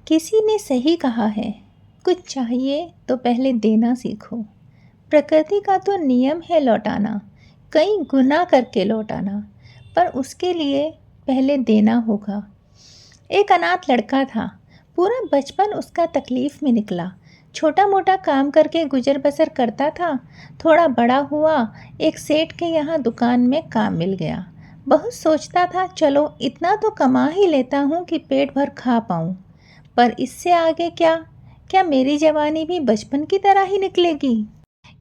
किसी ने सही कहा है, कुछ चाहिए तो पहले देना सीखो। प्रकृति का तो नियम है लौटाना, कई गुना करके लौटाना, पर उसके लिए पहले देना होगा। एक अनाथ लड़का था। पूरा बचपन उसका तकलीफ में निकला। छोटा मोटा काम करके गुजर बसर करता था। थोड़ा बड़ा हुआ, एक सेठ के यहाँ दुकान में काम मिल गया। बहुत सोचता था, चलो इतना तो कमा ही लेता हूँ कि पेट भर खा पाऊँ। पर इससे आगे क्या? क्या मेरी जवानी भी बचपन की तरह ही निकलेगी?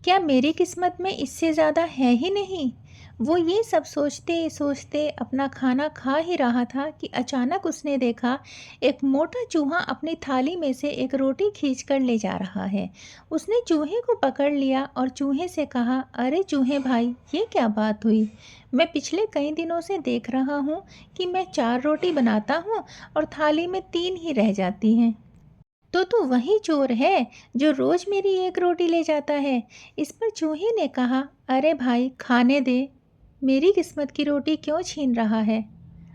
क्या मेरी किस्मत में इससे ज़्यादा है ही नहीं? वो ये सब सोचते सोचते अपना खाना खा ही रहा था कि अचानक उसने देखा एक मोटा चूहा अपनी थाली में से एक रोटी खींचकर ले जा रहा है। उसने चूहे को पकड़ लिया और चूहे से कहा, अरे चूहे भाई, ये क्या बात हुई? मैं पिछले कई दिनों से देख रहा हूँ कि मैं 4 रोटी बनाता हूँ और थाली में 3 ही रह जाती हैं। तो तू वही चोर है जो रोज मेरी एक रोटी ले जाता है। इस पर चूहे ने कहा, अरे भाई खाने दे, मेरी किस्मत की रोटी क्यों छीन रहा है?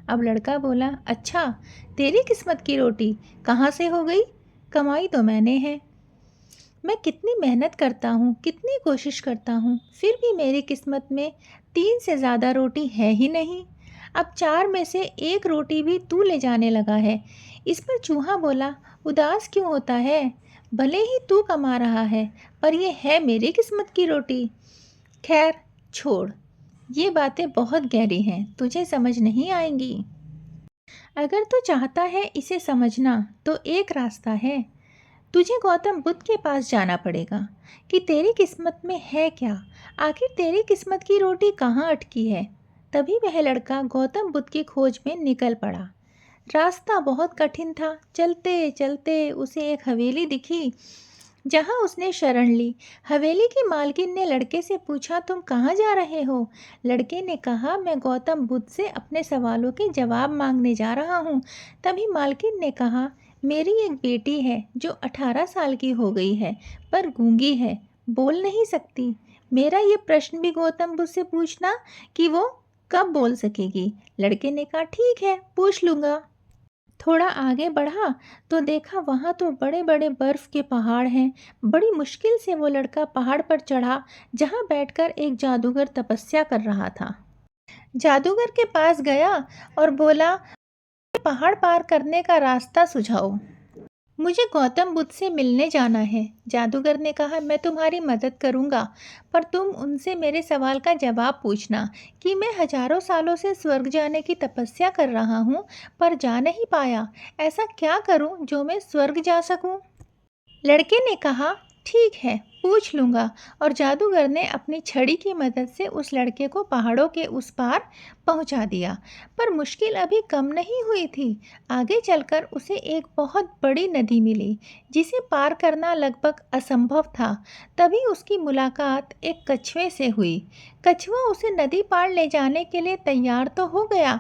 अब लड़का बोला, अच्छा, तेरी किस्मत की रोटी कहाँ से हो गई? कमाई तो मैंने है। मैं कितनी मेहनत करता हूँ, कितनी कोशिश करता हूँ, फिर भी मेरी किस्मत में 3 से ज़्यादा रोटी है ही नहीं। अब 4 में से एक रोटी भी तू ले जाने लगा है। इस पर चूहा बोला, उदास क्यों होता है? भले ही तू कमा रहा है, पर यह है मेरी किस्मत की रोटी। खैर छोड़, ये बातें बहुत गहरी हैं, तुझे समझ नहीं आएंगी। अगर तू चाहता है इसे समझना तो एक रास्ता है। तुझे गौतम बुद्ध के पास जाना पड़ेगा कि तेरी किस्मत में है क्या, आखिर तेरी किस्मत की रोटी कहाँ अटकी है। तभी वह लड़का गौतम बुद्ध की खोज में निकल पड़ा। रास्ता बहुत कठिन था। चलते चलते उसे एक हवेली दिखी जहाँ उसने शरण ली। हवेली की मालकिन ने लड़के से पूछा, तुम कहाँ जा रहे हो? लड़के ने कहा, मैं गौतम बुद्ध से अपने सवालों के जवाब मांगने जा रहा हूँ। तभी मालकिन ने कहा, मेरी एक बेटी है जो 18 साल की हो गई है, पर गूंगी है, बोल नहीं सकती। मेरा ये प्रश्न भी गौतम बुद्ध से पूछना कि वो कब बोल सकेगी। लड़के ने कहा, ठीक है, पूछ लूँगा। थोड़ा आगे बढ़ा तो देखा वहाँ तो बड़े बड़े बर्फ़ के पहाड़ हैं। बड़ी मुश्किल से वो लड़का पहाड़ पर चढ़ा जहाँ बैठकर एक जादूगर तपस्या कर रहा था। जादूगर के पास गया और बोला, पहाड़ पार करने का रास्ता सुझाओ, मुझे गौतम बुद्ध से मिलने जाना है। जादूगर ने कहा, मैं तुम्हारी मदद करूंगा, पर तुम उनसे मेरे सवाल का जवाब पूछना कि मैं हजारों सालों से स्वर्ग जाने की तपस्या कर रहा हूँ, पर जा नहीं पाया। ऐसा क्या करूँ जो मैं स्वर्ग जा सकूँ? लड़के ने कहा, ठीक है, पूछ लूँगा। और जादूगर ने अपनी छड़ी की मदद से उस लड़के को पहाड़ों के उस पार पहुँचा दिया। पर मुश्किल अभी कम नहीं हुई थी। आगे चलकर उसे एक बहुत बड़ी नदी मिली जिसे पार करना लगभग असंभव था। तभी उसकी मुलाकात एक कछुए से हुई। कछुआ उसे नदी पार ले जाने के लिए तैयार तो हो गया,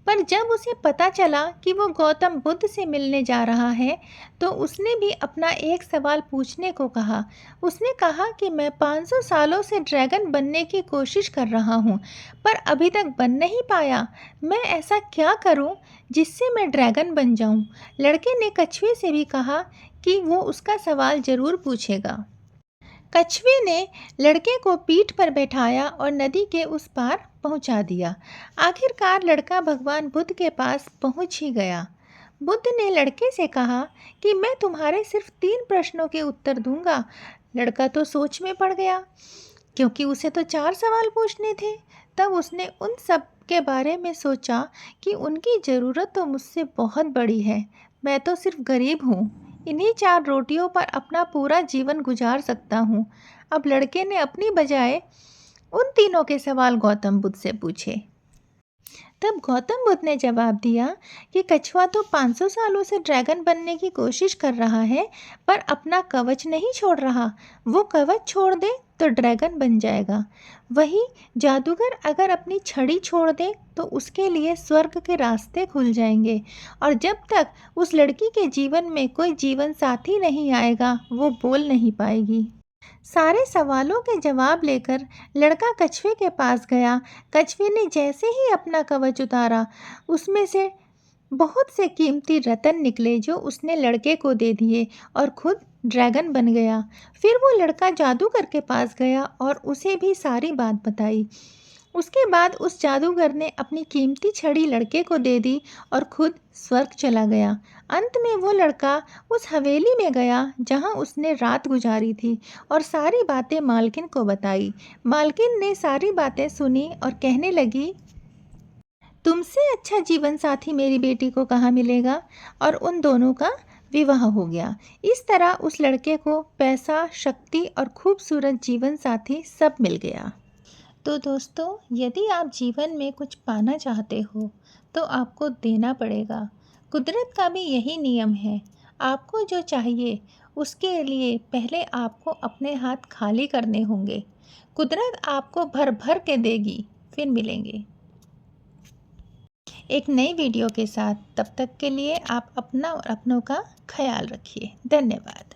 पर जब उसे पता चला कि वो गौतम बुद्ध से मिलने जा रहा है तो उसने भी अपना एक सवाल पूछने को कहा। उसने कहा कि मैं 500 सालों से ड्रैगन बनने की कोशिश कर रहा हूँ, पर अभी तक बन नहीं पाया। मैं ऐसा क्या करूँ जिससे मैं ड्रैगन बन जाऊँ? लड़के ने कछुए से भी कहा कि वो उसका सवाल ज़रूर पूछेगा। कछुए ने लड़के को पीठ पर बैठाया और नदी के उस पार पहुंचा दिया। आखिरकार लड़का भगवान बुद्ध के पास पहुंच ही गया। बुद्ध ने लड़के से कहा कि मैं तुम्हारे सिर्फ 3 प्रश्नों के उत्तर दूंगा। लड़का तो सोच में पड़ गया, क्योंकि उसे तो 4 सवाल पूछने थे। तब उसने उन सब के बारे में सोचा कि उनकी ज़रूरत तो मुझसे बहुत बड़ी है। मैं तो सिर्फ गरीब हूँ, इन्हीं 4 रोटियों पर अपना पूरा जीवन गुजार सकता हूँ। अब लड़के ने अपनी बजाय उन तीनों के सवाल गौतम बुद्ध से पूछे। तब गौतम बुद्ध ने जवाब दिया कि कछुआ तो 500 सालों से ड्रैगन बनने की कोशिश कर रहा है, पर अपना कवच नहीं छोड़ रहा। वो कवच छोड़ दे तो ड्रैगन बन जाएगा। वही जादूगर अगर अपनी छड़ी छोड़ दे तो उसके लिए स्वर्ग के रास्ते खुल जाएंगे, और जब तक उस लड़की के जीवन में कोई जीवन साथी नहीं आएगा वो बोल नहीं पाएगी। सारे सवालों के जवाब लेकर लड़का कछुए के पास गया। कछुए ने जैसे ही अपना कवच उतारा, उसमें से बहुत से कीमती रतन निकले जो उसने लड़के को दे दिए और खुद ड्रैगन बन गया। फिर वो लड़का जादूगर के पास गया और उसे भी सारी बात बताई। उसके बाद उस जादूगर ने अपनी कीमती छड़ी लड़के को दे दी और खुद स्वर्ग चला गया। अंत में वो लड़का उस हवेली में गया जहाँ उसने रात गुजारी थी और सारी बातें मालकिन को बताई। मालकिन ने सारी बातें सुनी और कहने लगी, तुमसे अच्छा जीवन साथी मेरी बेटी को कहाँ मिलेगा। और उन दोनों का विवाह हो गया। इस तरह उस लड़के को पैसा, शक्ति और खूबसूरत जीवन साथी सब मिल गया। तो दोस्तों, यदि आप जीवन में कुछ पाना चाहते हो तो आपको देना पड़ेगा। कुदरत का भी यही नियम है। आपको जो चाहिए उसके लिए पहले आपको अपने हाथ खाली करने होंगे। कुदरत आपको भर भर के देगी। फिर मिलेंगे एक नई वीडियो के साथ। तब तक के लिए आप अपना और अपनों का ख्याल रखिए। धन्यवाद।